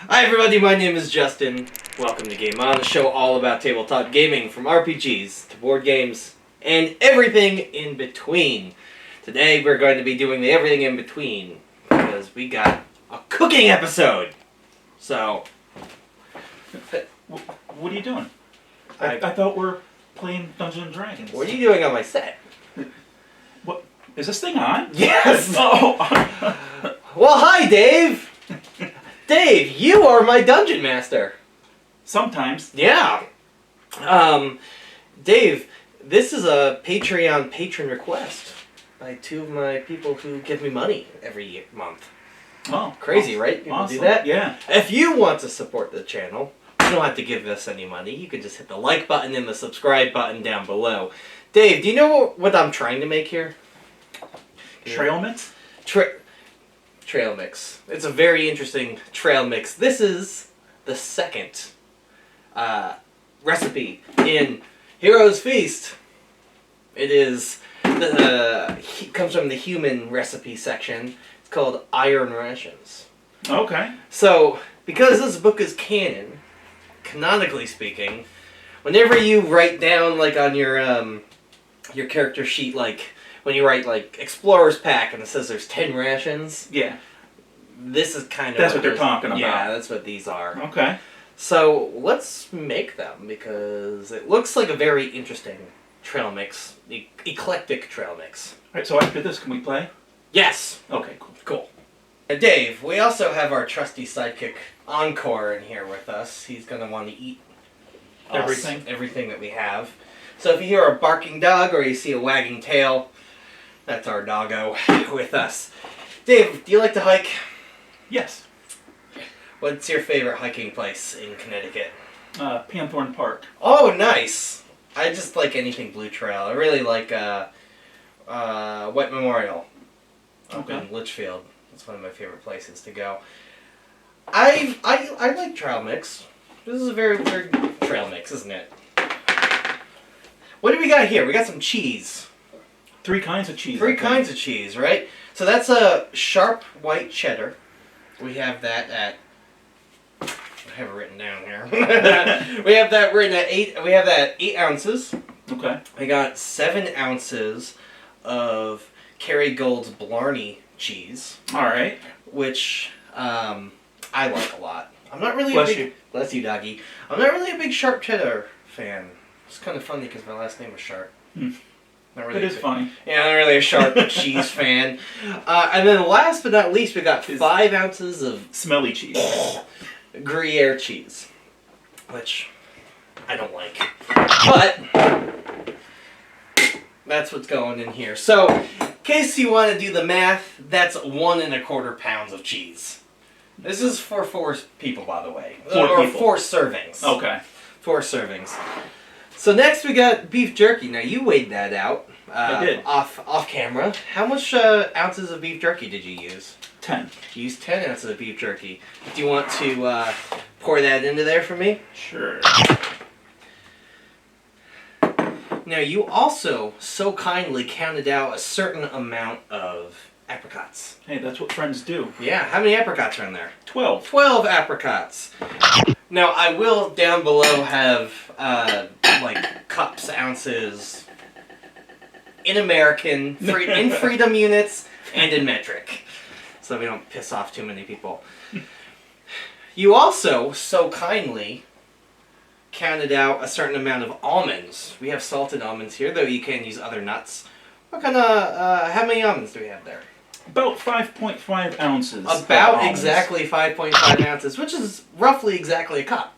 Hi everybody, my name is Justin. Welcome to Game On, a show all about tabletop gaming, from RPGs to board games and everything in between. Today we're going to be doing the everything in between because we got a cooking episode. So, what are you doing? I thought we're playing Dungeons and Dragons. What are you doing on my set? What? Is this thing on? Yes! Oh! Well, hi Dave! Dave, you are my dungeon master. Sometimes. Yeah. Dave, this is a Patreon patron request by two of my people who give me money every month. Oh. Crazy, right? People Awesome. do that? Yeah. If you want to support the channel, you don't have to give us any money. You can just hit the like button and the subscribe button down below. Dave, do you know what I'm trying to make here? Trail mix? Trail mix. It's a very interesting trail mix. This is the second recipe in Hero's Feast. It is comes from the human recipe section. It's called Iron Rations. Okay. So, because this book is canon, canonically speaking, whenever you write down, like, on your character sheet, like, when you write, like, Explorer's Pack and it says there's 10 rations, Yeah. this is kind of... That's what they're talking about. Yeah, that's what these are. Okay. So, let's make them, because it looks like a very interesting trail mix. Eclectic trail mix. Alright, so after this, can we play? Yes! Okay, cool. Cool. Dave, we also have our trusty sidekick Encore in here with us. He's going to want to eat everything that we have. So if you hear a barking dog or you see a wagging tail, that's our doggo with us. Dave, do you like to hike? Yes. What's your favorite hiking place in Connecticut? Panthorn Park. Oh, nice! I just like anything Blue Trail. I really like Wet Memorial up in Litchfield. It's one of my favorite places to go. I like trail mix. This is a very good trail mix, isn't it? What do we got here? We got some cheese. 3 kinds of cheese. Three kinds of cheese, right? So that's a sharp white cheddar. We have that at... I have it written down here. We have that written at 8. We have that at 8 ounces. Okay. I got 7 ounces of Kerrygold's Blarney cheese. All right. Which I like a lot. I'm not really Bless you, doggy. I'm not really a big sharp cheddar fan. It's kind of funny because my last name was Sharp. Not really it is funny. Yeah, I'm not really a sharp cheese fan. And then last but not least, we got 5 ounces of smelly cheese. Gruyere cheese, which I don't like. But that's what's going in here. So, in case you want to do the math, that's 1 1/4 pounds of cheese. This is for 4 people, by the way. 4 people. 4 servings. Okay. 4 servings. So next we got beef jerky. Now you weighed that out. I did. Off camera. How much ounces of beef jerky did you use? 10. You used 10 ounces of beef jerky. Do you want to pour that into there for me? Sure. Now you also so kindly counted out a certain amount of apricots. Hey, that's what friends do. Yeah, how many apricots are in there? 12. 12 apricots. Now I will down below have like cups, ounces, in American, in freedom units, and in metric. So we don't piss off too many people. You also so kindly counted out a certain amount of almonds. We have salted almonds here, though you can use other nuts. What kind of, how many almonds do we have there? About 5.5 ounces. About exactly 5.5 ounces, which is roughly exactly a cup.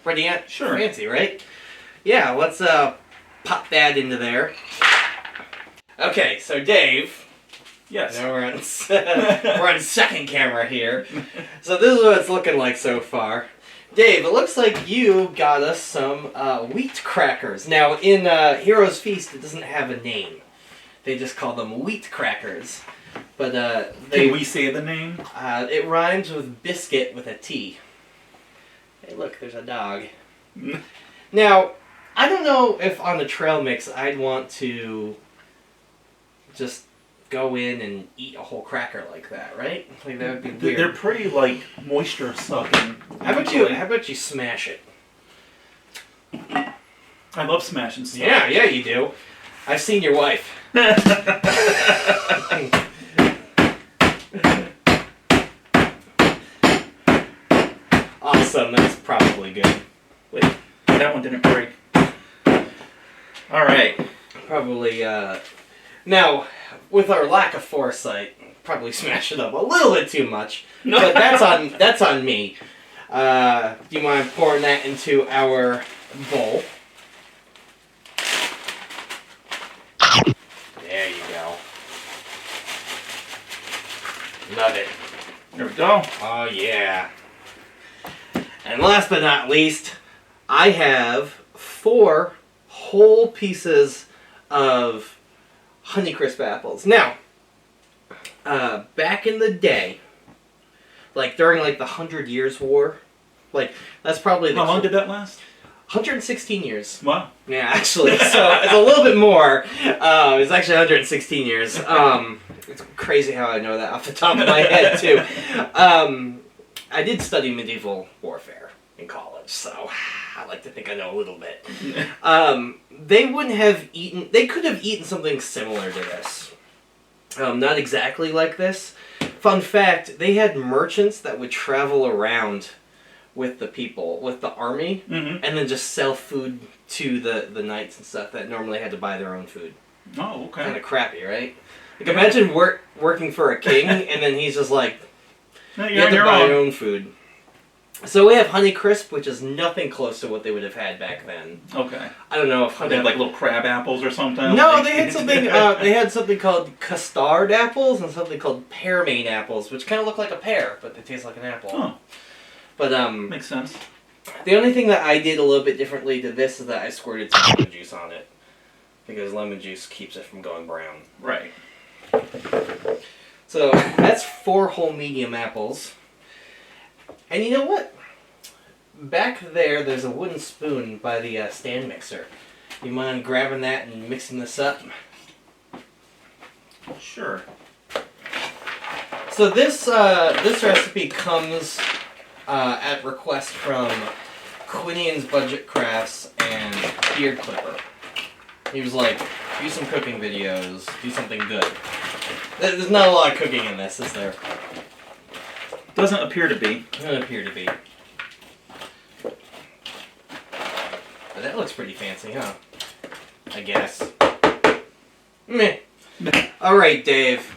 Pretty fancy, right? Yeah, let's pop that into there. Okay, so Dave. Yes. Now we're on second camera here. So this is what it's looking like so far. Dave, it looks like you got us some wheat crackers. Now, in Hero's Feast, it doesn't have a name. They just call them wheat crackers. But can we say the name? It rhymes with biscuit with a T. Hey, look, there's a dog. Now, I don't know if on the trail mix I'd want to just go in and eat a whole cracker like that, right? Like that would be weird. They're pretty like moisture sucking. How about you smash it? I love smashing stuff. Yeah, you do. I've seen your wife. Awesome, that's probably good. Wait, that one didn't break. Alright. Probably, now, with our lack of foresight, probably smash it up a little bit too much. But that's on me. Do you mind pouring that into our bowl? There you go. Love it. There we go. Oh, yeah. And last but not least, I have 4 whole pieces of Honeycrisp apples. Now, back in the day, like during like the 100 Years' War, like that's probably the... How long did that last? 116 years. Wow. Yeah, actually, so it's a little bit more. It's actually 116 years. It's crazy how I know that off the top of my head, too. I did study medieval warfare in college, so I like to think I know a little bit. They could have eaten something similar to this. Not exactly like this. Fun fact, they had merchants that would travel around with the people, with the army, and then just sell food to the knights and stuff that normally had to buy their own food. Oh, okay. Kind of crappy, right? Like, imagine working for a king, and then he's just like, No, you have to buy your own food. So we have Honeycrisp, which is nothing close to what they would have had back then. Okay. I don't know if they had like little crab apples or something. No, they had something. They had something called custard apples and something called pearmain apples, which kind of look like a pear, but they taste like an apple. Oh. But makes sense. The only thing that I did a little bit differently to this is that I squirted some lemon juice on it, because lemon juice keeps it from going brown. Right. So that's 4 whole medium apples. And you know what? Back there's a wooden spoon by the stand mixer. You mind grabbing that and mixing this up? Sure. So this recipe comes at request from Quinian's Budget Crafts and Beard Clipper. He was like, do some cooking videos, do something good. There's not a lot of cooking in this, is there? Doesn't appear to be. Doesn't appear to be. But that looks pretty fancy, huh? I guess. Meh. Alright, Dave.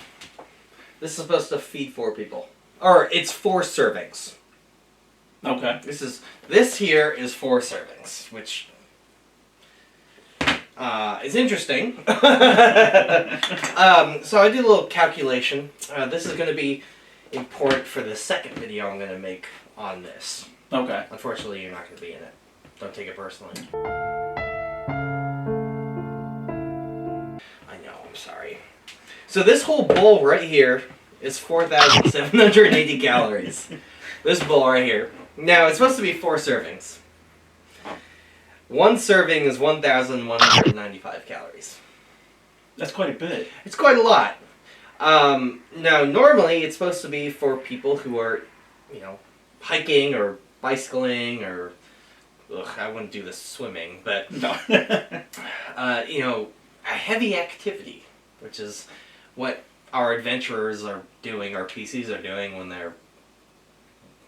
This is supposed to feed 4 people. Or, it's 4 servings. Okay. This here is 4 servings, which is interesting. So I did a little calculation. This is going to be important for the second video I'm going to make on this. Okay. Unfortunately, you're not going to be in it. Don't take it personally. I know, I'm sorry. So this whole bowl right here is 4,780 calories. This bowl right here. Now, it's supposed to be 4 servings. 1 serving is 1,195 calories. That's quite a bit. It's quite a lot. Now, normally it's supposed to be for people who are, hiking or bicycling or, I wouldn't do this swimming, but, No. a heavy activity, which is what our adventurers are doing, our PCs are doing when they're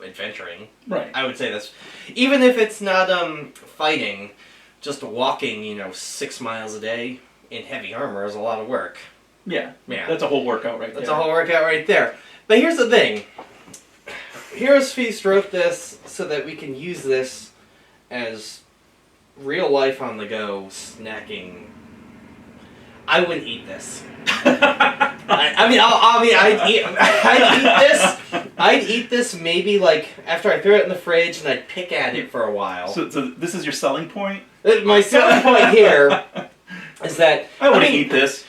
adventuring. Right. I would say that's, even if it's not fighting, just walking, 6 miles a day in heavy armor is a lot of work. Yeah. Yeah. That's a whole workout right there. That's a whole workout right there. But here's the thing. Heroes Feast wrote this so that we can use this as real life on the go snacking. I wouldn't eat this. I'd eat this maybe like after I throw it in the fridge and I'd pick at it for a while. So this is your selling point? My selling point here is that I wouldn't eat this.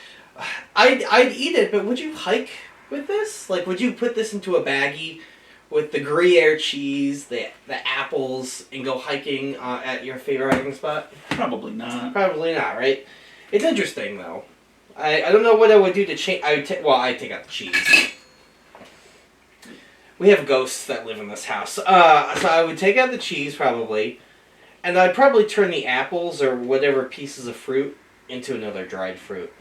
I'd eat it, but would you hike with this? Like, would you put this into a baggie with the Gruyere cheese, the apples, and go hiking at your favorite hiking spot? Probably not. Probably not, right? It's interesting, though. I don't know what I would do to change. I'd take out the cheese. We have ghosts that live in this house. So I would take out the cheese probably, and I'd probably turn the apples or whatever pieces of fruit into another dried fruit.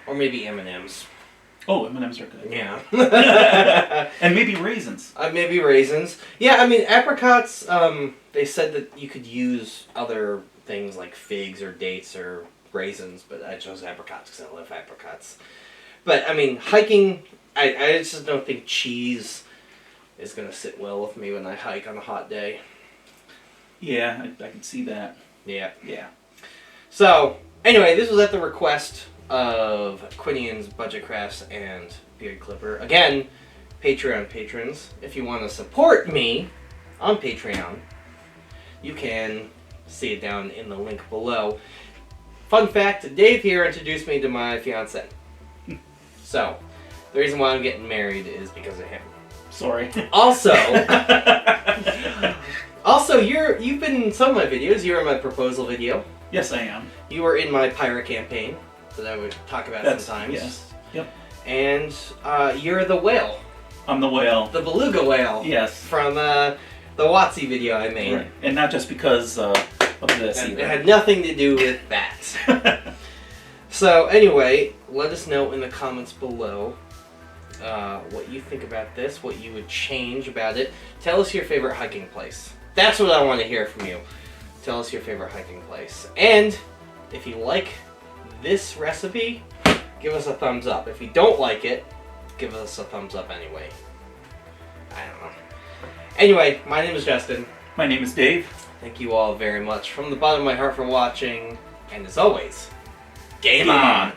Or maybe M&Ms. Oh, M&Ms are good. Yeah. And maybe raisins. Maybe raisins. Yeah, I mean, apricots, they said that you could use other things like figs or dates or raisins, but I chose apricots because I love apricots. But, I mean, hiking, I just don't think cheese is going to sit well with me when I hike on a hot day. Yeah, I can see that. Yeah. Yeah. So, anyway, this was at the request of Quinian's Budget Crafts and Beard Clipper. Again, Patreon patrons, if you want to support me on Patreon, you can see it down in the link below. Fun fact, Dave here introduced me to my fiance. So, the reason why I'm getting married is because of him. Sorry. Also, you've been in some of my videos. You were in my proposal video. Yes, I am. You were in my pirate campaign that I would talk about sometimes. Yes. Yep. And you're the whale. I'm the whale. The beluga whale. Yes. From the WotC video I made. Right. And not just because of this And either. it had nothing to do with that. So anyway, let us know in the comments below what you think about this, what you would change about it. Tell us your favorite hiking place. That's what I want to hear from you. Tell us your favorite hiking place. And if you like this recipe, give us a thumbs up. If you don't like it, give us a thumbs up anyway. I don't know. Anyway, my name is Justin. My name is Dave. Thank you all very much from the bottom of my heart for watching. And as always, game on!